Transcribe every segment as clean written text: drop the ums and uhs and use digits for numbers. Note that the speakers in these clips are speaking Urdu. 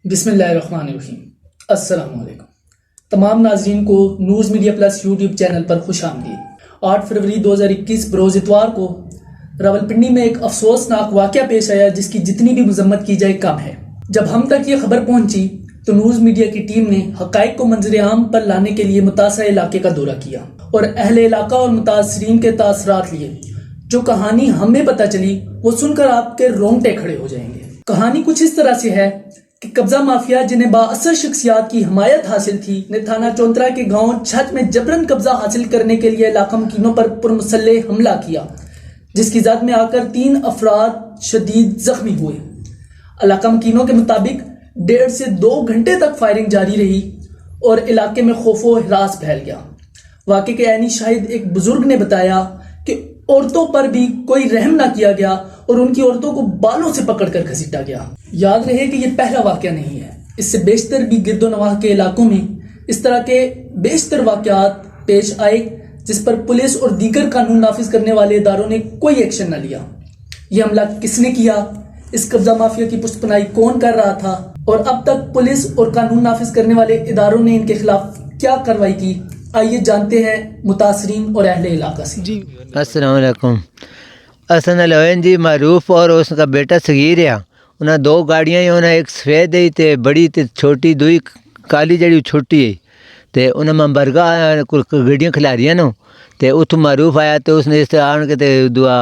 بسم اللہ الرحمن الرحیم۔ السلام علیکم تمام ناظرین کو news media plus YouTube channel پر خوش آمدید۔ 8 فروری 2021 بروز اتوار کو راولپنڈی میں ایک افسوسناک واقعہ پیش آیا جس کی جتنی بھی مذمت کی جائے کم ہے۔ جب ہم تک یہ خبر پہنچی تو نیوز میڈیا کی ٹیم نے حقائق کو منظر عام پر لانے کے لیے متاثرہ علاقے کا دورہ کیا اور اہل علاقہ اور متاثرین کے تاثرات لیے۔ جو کہانی ہمیں پتہ چلی وہ سن کر آپ کے رونگٹے کھڑے ہو جائیں گے۔ کہانی کچھ اس طرح سے ہے کہ قبضہ مافیا جنہیں بااثر شخصیات کی حمایت حاصل تھی نے تھانہ چونترا کے گاؤں چھچھ میں جبراً قبضہ حاصل کرنے کے لیے علاقہ مکینوں پر پرمسلح حملہ کیا، جس کی ذات میں آ کر 3 افراد شدید زخمی ہوئے۔ علاقہ مکینوں کے مطابق 1.5 سے 2 گھنٹے تک فائرنگ جاری رہی اور علاقے میں خوف و ہراس پھیل گیا۔ واقعے کے عینی شاہد ایک بزرگ نے بتایا کہ عورتوں پر بھی کوئی رحم نہ کیا گیا اور ان کی عورتوں کو بالوں سے پکڑ کر گھسیٹا گیا۔ یاد رہے کہ یہ پہلا واقعہ نہیں ہے، اس سے بیشتر بھی گرد و نواح کے علاقوں میں اس طرح کے بیشتر واقعات پیش آئے جس پر پولیس اور دیگر قانون نافذ کرنے والے اداروں نے کوئی ایکشن نہ لیا۔ یہ حملہ کس نے کیا، اس قبضہ مافیا کی پشت پناہی کون کر رہا تھا اور اب تک پولیس اور قانون نافذ کرنے والے اداروں نے ان کے خلاف کیا کارروائی کی، آئیے جانتے ہیں متاثرین اور اہل علاقہ سے۔ جی السلام علیکم۔ حسن الوین جی معروف اور اس کا بیٹا صغیر ہے، انہیں 2 گاڑیاں ہی، انہیں ایک سفید ہے تے بڑی تے چھوٹی، دوئی کالی جڑی چھوٹی ہے تے انہیں ممبرگا گڈیاں کھلاریاں نو تے اتو معروف آیا تے اس نے اس آن کے تے دعا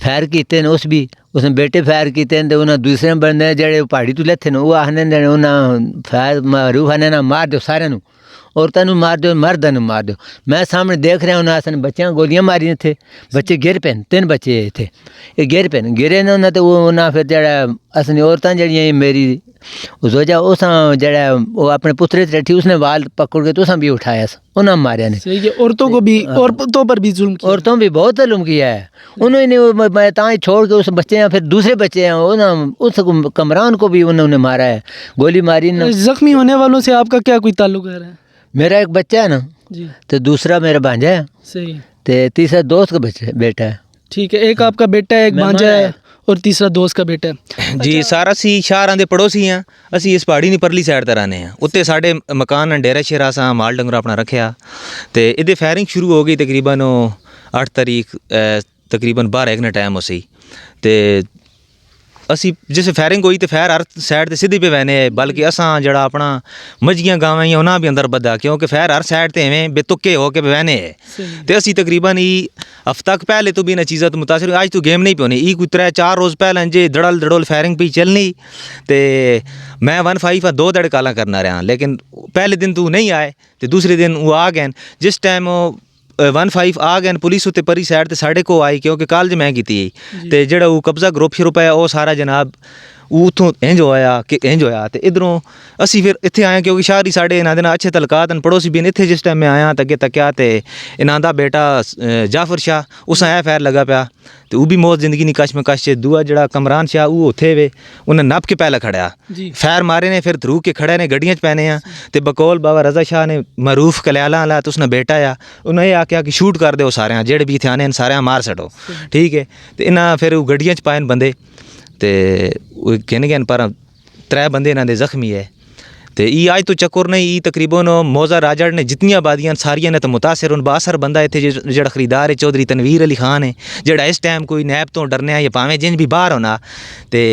فائر کیتے ہیں، اس نے بیٹے فائر کیتے ہیں تے انہیں دوسرے بندے جڑے پہاڑی تو لیتے ہیں وہ آنے انہیں فائر معروف آنے نہ مار دو سارے نو، عورتوں نو مار دو، مردوں نو مار دو۔ میں سامنے دیکھ رہا ہوں اصل بچیاں گولیاں ماری تھے، بچے گر پے، 3 بچے تھے، یہ گر پے گرے نے انہیں تو وہ پھر جڑا اصل عورتیں جڑیاں میری اس وجہ اس جڑا وہ اپنے پترے سے رکھی اس نے وال پکڑ کے تو اساں بھی اٹھایا سا، انہوں نے ماریا نے۔ عورتوں کو بھی، عورتوں پر بھی ظلم کیا، عورتوں بھی بہت ظلم کیا ہے انہوں نے۔ میں تاں چھوڑ کے اس بچے ہیں، پھر دوسرے بچے ہیں اس کمران کو بھی انہوں نے مارا ہے، گولی ماری۔ زخمی ہونے والوں سے آپ کا کیا کوئی تعلق ہے؟ میرا ایک بچہ ہے نا جی، تو دوسرا میرا بھانجا ہے، صحیح، تے تیسرا دوست کا بیٹا ہے۔ ٹھیک ہے، ایک آپ کا بیٹا ہے، ایک بھانجا ہے اور تیسرا دوست کا بیٹا ہے۔ جی سارا سی شہراں دے پڑوسی ہیں، اسی اس پہاڑی دی پرلی سائڈ تے رہنے ہیں، اتنے ساڈے مکان ڈیرا شیرا سا مال ڈنگر اپنا رکھیا تے ادھے فائرنگ شروع ہو گئی تقریباً 8 تاریخ تقریباً 12 نے ٹائم اسی تے اسی جیسے فائرنگ ہوئی تو فائر ہر سائڈ تے سیدھی پہ وہنے ہے، بلکہ اساں جڑا اپنا مجھیاں گاواں ہیں انہاں بھی اندر بدا کیونکہ فائر ہر سائڈ تے ایویں بے تکے ہو کے وہنے ہے تے اسی تقریباً ہفتہ پہلے تو بھی انہیں چیزاں تو متاثر ہوئی، آج تو گیم نہیں پونی، 3-4 روز پہلے جی دڑل فائرنگ پہ چلنی تے میں 1-5 2 دڑ کالاں کرنا رہا، لیکن پہلے دن تو نہیں آئے تے دوسرے دن وہ آ گئے، جس ٹائم 1-5 آ گئے پولیس اتنے پری سائڈ تے ساڑے کو آئی کیونکہ کالج میں کی تے جڑا وہ قبضہ گروپ شروع پایا وہ سارا جناب وہ اتوں انج ہویا تے ادھروں اسی پھر اتنے آئے کیونکہ شہری ساڑے انہاں دے اچھے تعلقات ہیں، پڑوسی بھی اتنے جس ٹائم میں آیا تگے تکیا تے انہاں دا بیٹا جعفر شاہ اس آیا فائر لگا پیا تو وہ بھی موت زندگی نہیں کش میں کش، دعا جڑا کمران شاہ وہ اتھے وے انہیں نپ کے پہلے کھڑیا فائر مارے نے، پھر دھرو کے کھڑے نے گڈیاں چ پینے ہیں تے بقول بابا رضا شاہ نے معروف کلیالاں والا تو اس نے بیٹا آ انہیں یہ آکھیا کہ شوٹ کر دو سارے جڑے بھی اتنے آنے سارے مار سٹو، ٹھیک ہے تے انہاں پھر وہ گڈیاں چ پائے بندے تے گن پر 3 بندے انہاں دے زخمی ہے تے ای آج تو چکر نہیں، ای تقریباً موزہ راجڑ نے جتنی آبادیاں ساریاں نے تو متاثر ان باثر بندہ اتنے جڑا خریدار ہے چودھری تنویر علی خان ہے جڑا اس ٹائم کوئی نیب تو ڈرنے یا پاویں جن بھی باہر ہونا تے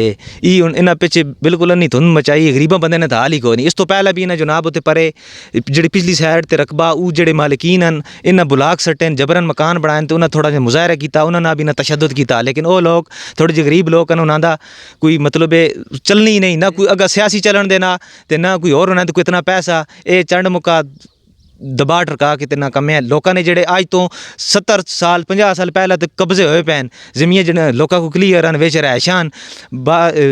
ای انہاں پیچھے بالکل نہیں دھند مچائی، غریباں بندے نے تو حال ہی کوئی نہیں۔ اس تو پہلے بھی انہیں جناب اتنے پرے جڑی پچھلی سائڈ تے رقبہ وہ جڑے مالکین ہیں انہیں بلاک سٹن جبرن مکان بنائے تو انہیں تھوڑا جہا مظاہرہ کیتا، انہوں نے بھی نہ تشدد کیتا، لیکن وہ لوگ تھوڑے جہے غریب لوگ ہیں انہوں دا کوئی مطلب چلنی نہیں، نہ کوئی اگر سیاسی چلن دینا تے نہ کوئی اور انہیں تو کوئی اتنا پیسہ اے چنڈ مکا دبا ٹرکا کے نہ کمے لوکاں نے جڑے آج تو 70 سال 50 سال پہلے تو قبضے ہوئے پین زمین جن لوکاں کو کلیئر ہیں ویچ رہائشان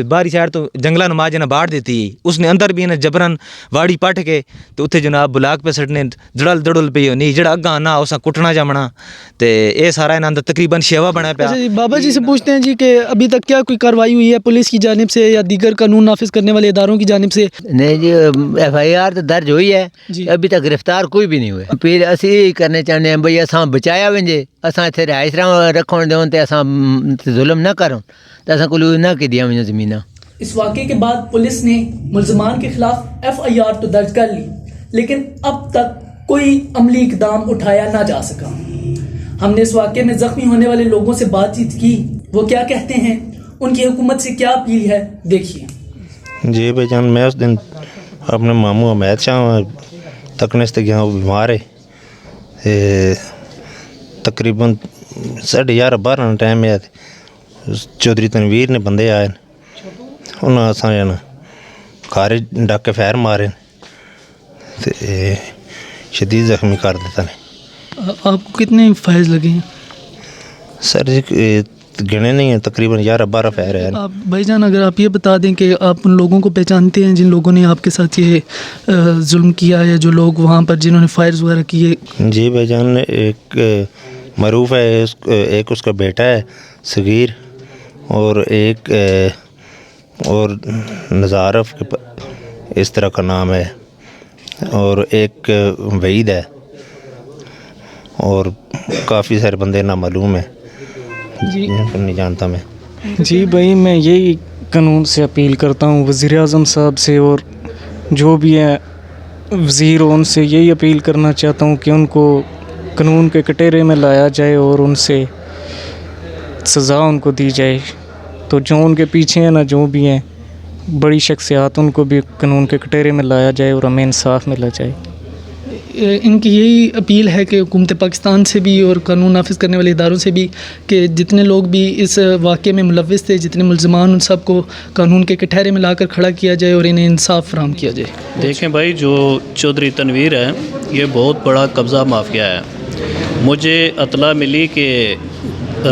باری سائڈ تو جنگلہ نماز نے باڑ دیتی، اس نے اندر بھی انہیں جبرن واڑی پٹ کے تو اتنے جناب بلاک پہ سٹنے دڑل پی ہونی جڑا اگاں نہ اساں کٹنا جمنا تے اے سارا انہاں دا تقریباً شیوا بنا پیا۔ بابا جی سے پوچھتے ہیں جی کہ ابھی تک کیا کوئی کارروائی ہوئی ہے پولیس کی جانب سے یا دیگر قانون نافذ کرنے والے اداروں کی جانب سے؟ نہیں جی FIR تو درج ہوئی ہے، ابھی تک گرفتار کوئی بھی نہیں ہوئے۔ پھر اسی یہی کرنے چاہتے ہیں بھئی اساں بچایا ونجے، اساں اتنے رہائش رکھن دیون تے اساں ظلم نہ کرن تے اساں کو نہ کہ دیاں ونجے زمیناں۔ اس واقعے کے بعد پولیس نے ملزمان کے خلاف FIR تو درج کر لی، لیکن اب تک کوئی عملی اقدام اٹھایا نہ جا سکا۔ ہم نے اس واقعے میں زخمی ہونے والے لوگوں سے بات چیت کی، وہ کیا کہتے ہیں، ان کی حکومت سے کیا اپیل ہے، دیکھیے۔ جی بھائی جان، میں اس دن اپنے ماموں حمید شاہ تکنے سے گیا، وہ بیمار ہے، تقریباً 11:30 ٹائم ہے، چودھری تنویر نے بندے آئے، انہوں نے اساں گھر ڈاکے فیر مارے تے شدید زخمی کر دیتا نے۔ آپ کو کتنے فائز لگے ہیں؟ سر جی گنے نہیں ہیں، تقریباً 11-12 فیر ہیں۔ آپ بھائی جان اگر آپ یہ بتا دیں کہ آپ ان لوگوں کو پہچانتے ہیں جن لوگوں نے آپ کے ساتھ یہ ظلم کیا ہے، جو لوگ وہاں پر جنہوں نے فائرز وغیرہ کیے؟ جی بھائی جان، ایک معروف ہے، ایک اس کا بیٹا ہے صغیر، اور ایک اور نظارف اس طرح کا نام ہے، اور ایک وحید ہے، اور کافی سارے بندے نامعلوم ہیں، جی نہیں جانتا میں۔ جی بھائی، میں یہی قانون سے اپیل کرتا ہوں، وزیر اعظم صاحب سے اور جو بھی ہیں وزیر، ان سے یہی اپیل کرنا چاہتا ہوں کہ ان کو قانون کے کٹہرے میں لایا جائے اور ان سے سزا ان کو دی جائے، تو جو ان کے پیچھے ہیں نا، جو بھی ہیں بڑی شخصیات، ان کو بھی قانون کے کٹہرے میں لایا جائے اور ہمیں انصاف ملا جائے۔ ان کی یہی اپیل ہے کہ حکومت پاکستان سے بھی اور قانون نافذ کرنے والے اداروں سے بھی کہ جتنے لوگ بھی اس واقعے میں ملوث تھے، جتنے ملزمان، ان سب کو قانون کے کٹہرے میں لا کر کھڑا کیا جائے اور انہیں انصاف فراہم کیا جائے۔ دیکھیں بھائی، جو چودھری تنویر ہے یہ بہت بڑا قبضہ مافیا ہے۔ مجھے اطلاع ملی کہ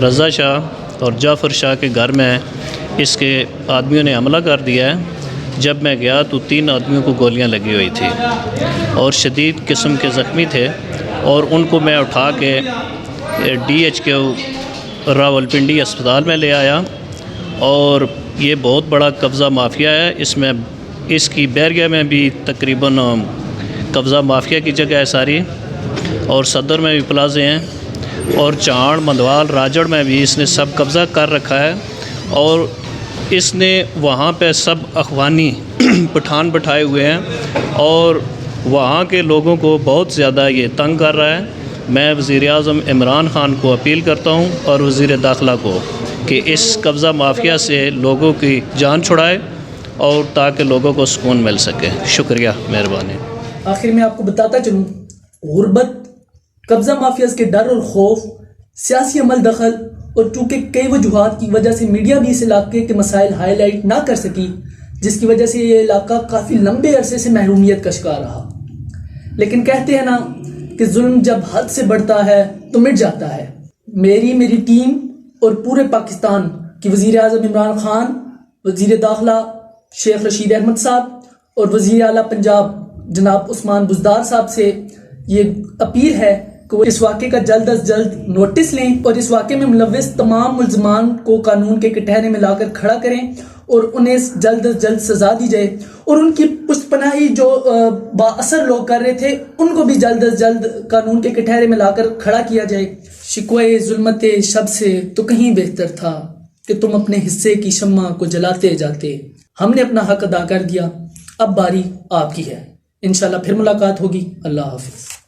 رضا شاہ اور جعفر شاہ کے گھر میں اس کے آدمیوں نے حملہ کر دیا ہے۔ جب میں گیا تو 3 آدمیوں کو گولیاں لگی ہوئی تھی اور شدید قسم کے زخمی تھے، اور ان کو میں اٹھا کے DHQ راولپنڈی اسپتال میں لے آیا، اور یہ بہت بڑا قبضہ مافیا ہے۔ اس میں اس کی بیریا میں بھی تقریباً قبضہ مافیا کی جگہ ہے ساری، اور صدر میں بھی پلازے ہیں، اور چاڑ، مندوال، راجڑ میں بھی اس نے سب قبضہ کر رکھا ہے، اور اس نے وہاں پہ سب اخوانی پٹھان بٹھائے ہوئے ہیں، اور وہاں کے لوگوں کو بہت زیادہ یہ تنگ کر رہا ہے۔ میں وزیر اعظم عمران خان کو اپیل کرتا ہوں اور وزیر داخلہ کو کہ اس قبضہ مافیا سے لوگوں کی جان چھڑائے اور تاکہ لوگوں کو سکون مل سکے۔ شکریہ، مہربانی۔ آخر میں آپ کو بتاتا چلوں، غربت، قبضہ مافیاز کے ڈر اور خوف، سیاسی عمل دخل، اور چونکہ کئی وجوہات کی وجہ سے میڈیا بھی اس علاقے کے مسائل ہائی لائٹ نہ کر سکی، جس کی وجہ سے یہ علاقہ کافی لمبے عرصے سے محرومیت کا شکار رہا۔ لیکن کہتے ہیں نا کہ ظلم جب حد سے بڑھتا ہے تو مٹ جاتا ہے۔ میری ٹیم اور پورے پاکستان کی وزیر اعظم عمران خان، وزیر داخلہ شیخ رشید احمد صاحب اور وزیر اعلیٰ پنجاب جناب عثمان بزدار صاحب سے یہ اپیل ہے کہ وہ اس واقعے کا جلد از جلد نوٹس لیں اور اس واقعے میں ملوث تمام ملزمان کو قانون کے کٹہرے میں لا کر کھڑا کریں اور انہیں جلد از جلد سزا دی جائے، اور ان کی پشت پناہی جو با اثر لوگ کر رہے تھے ان کو بھی جلد از جلد قانون کے کٹہرے میں لا کر کھڑا کیا جائے۔ شکوے ظلمت شب سے تو کہیں بہتر تھا کہ تم اپنے حصے کی شمع کو جلاتے جاتے، ہم نے اپنا حق ادا کر دیا، اب باری آپ کی ہے۔ انشاءاللہ پھر ملاقات ہوگی۔ اللہ حافظ۔